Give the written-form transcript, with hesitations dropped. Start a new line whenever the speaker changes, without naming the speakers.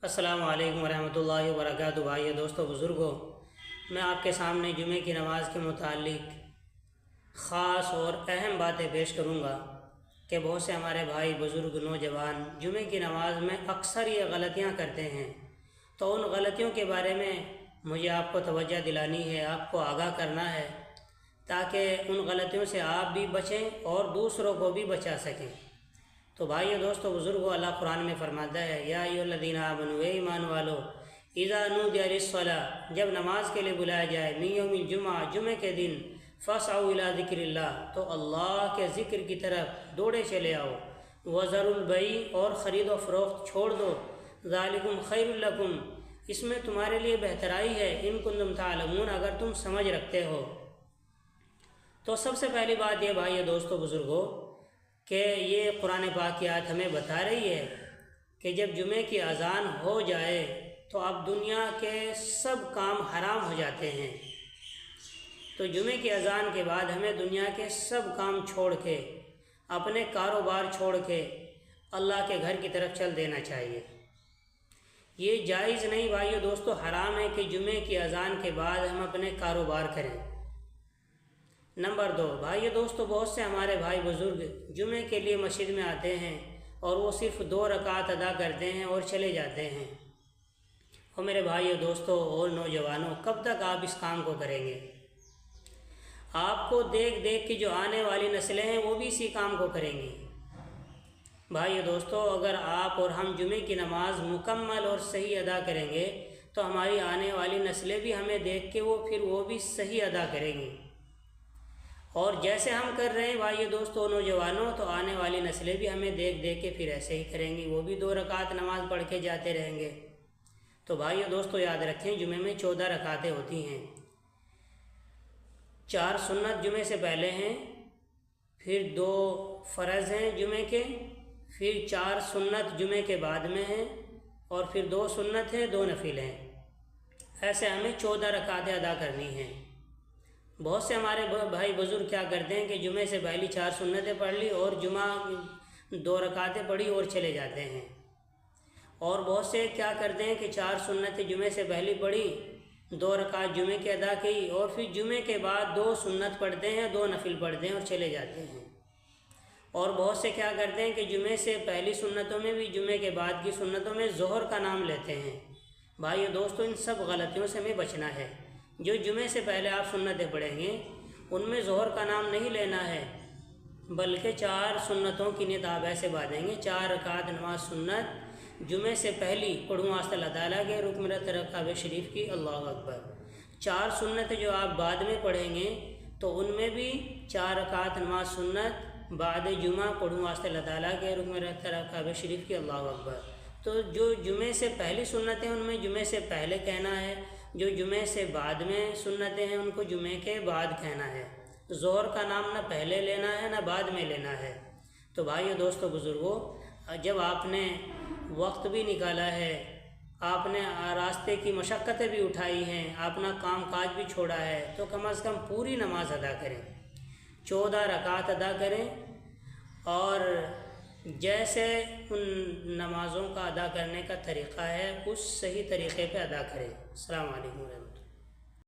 السلام علیکم ورحمۃ اللہ وبرکاتہ۔ بھائی دوستو بزرگوں، میں آپ کے سامنے جمعے کی نماز کے متعلق خاص اور اہم باتیں پیش کروں گا کہ بہت سے ہمارے بھائی بزرگ نوجوان جمعے کی نماز میں اکثر یہ غلطیاں کرتے ہیں، تو ان غلطیوں کے بارے میں مجھے آپ کو توجہ دلانی ہے، آپ کو آگاہ کرنا ہے تاکہ ان غلطیوں سے آپ بھی بچیں اور دوسروں کو بھی بچا سکیں۔ تو بھائیو دوستو بزرگوں، اللہ قرآن میں فرماتا ہے یا ایھا الذین آمنوا، اے ایمان والو، اذا نودی للصلاۃ، جب نماز کے لیے بلایا جائے، من یوم الجمعہ، جمعے کے دن، فاسعوا الی ذکر اللہ، تو اللہ کے ذکر کی طرف دوڑے چلے آؤ، وذروا البیع، اور خرید و فروخت چھوڑ دو، ذالکم خیر لکم، اس میں تمہارے لیے بہترائی ہے، ان کنتم تعلمون، اگر تم سمجھ رکھتے ہو۔ تو سب سے پہلی بات یہ بھائی دوستو بزرگوں کہ یہ قرآن پاک کی آیت ہمیں بتا رہی ہے کہ جب جمعے کی اذان ہو جائے تو اب دنیا کے سب کام حرام ہو جاتے ہیں۔ تو جمعے کی اذان کے بعد ہمیں دنیا کے سب کام چھوڑ کے، اپنے کاروبار چھوڑ کے اللہ کے گھر کی طرف چل دینا چاہیے۔ یہ جائز نہیں بھائیو دوستو، حرام ہے کہ جمعے کی اذان کے بعد ہم اپنے کاروبار کریں۔ نمبر 2 بھائی دوستو، بہت سے ہمارے بھائی بزرگ جمعے کے لیے مسجد میں آتے ہیں اور وہ صرف 2 رکعت ادا کرتے ہیں اور چلے جاتے ہیں۔ اور میرے بھائیو دوستو اور نوجوانوں، کب تک آپ اس کام کو کریں گے؟ آپ کو دیکھ دیکھ کے جو آنے والی نسلیں ہیں وہ بھی اسی کام کو کریں گی۔ بھائیو دوستو، اگر آپ اور ہم جمعے کی نماز مکمل اور صحیح ادا کریں گے تو ہماری آنے والی نسلیں بھی ہمیں دیکھ کے وہ بھی صحیح ادا کریں گی، اور جیسے ہم کر رہے ہیں بھائی دوستو نوجوانوں، تو آنے والی نسلیں بھی ہمیں دیکھ دیکھ کے پھر ایسے ہی کریں گی، وہ بھی 2 رکعت نماز پڑھ کے جاتے رہیں گے۔ تو بھائی دوستو یاد رکھیں، جمعے میں 14 رکعتیں ہوتی ہیں، 4 سنت جمعے سے پہلے ہیں، پھر 2 فرض ہیں جمعے کے، پھر 4 سنت جمعے کے بعد میں ہیں، اور پھر 2 سنت ہیں، 2 نفل ہیں۔ ایسے ہمیں 14 رکعتیں ادا کرنی ہیں۔ بہت سے ہمارے بھائی بزرگ کیا کرتے ہیں کہ جمعے سے پہلی 4 سنتیں پڑھ لی اور جمعہ 2 رکعتیں پڑھی اور چلے جاتے ہیں، اور بہت سے کیا کرتے ہیں کہ 4 سنتیں جمعے سے پہلی پڑھی، 2 رکعت جمعے کی ادا کی، اور پھر جمعے کے بعد 2 سنت پڑھتے ہیں، 2 نفل پڑھتے ہیں اور چلے جاتے ہیں۔ اور بہت سے کیا کرتے ہیں کہ جمعے سے پہلی سنتوں میں بھی، جمعے کے بعد کی سنتوں میں ظہر کا نام لیتے ہیں۔ بھائیو دوستو، ان سب غلطیوں سے ہمیں بچنا ہے۔ جو جمعے سے پہلے آپ سنتیں پڑھیں گے ان میں ظہر کا نام نہیں لینا ہے، بلکہ 4 سنتوں کی نیت آپ ایسے باندھیں گے، 4 رکعت نماز سنت جمعے سے پہلی پڑھوں واسطہ اللہ تعالیٰ کے رکن مرتبہ کعبہ شریف کی، اللہ اکبر۔ 4 سنتیں جو آپ بعد میں پڑھیں گے تو ان میں بھی 4 رکعت نماز سنت بعد جمعہ پڑھوں واسطہ اللہ تعالیٰ کے رکن مرتبہ کعبہ شریف کی، اللہ اکبر۔ تو جو جمعے سے پہلی سنتیں ان میں جمعے سے پہلے کہنا ہے، جو جمعے سے بعد میں سنتیں ہیں ان کو جمعے کے بعد کہنا ہے۔ ظہر کا نام نہ پہلے لینا ہے نہ بعد میں لینا ہے۔ تو بھائیو دوستو بزرگوں، جب آپ نے وقت بھی نکالا ہے، آپ نے راستے کی مشقتیں بھی اٹھائی ہیں، اپنا کام کاج بھی چھوڑا ہے، تو کم از کم پوری نماز ادا کریں، 14 رکعت ادا کریں، اور جیسے ان نمازوں کا ادا کرنے کا طریقہ ہے اس صحیح طریقے پہ ادا کریں۔ السلام علیکم۔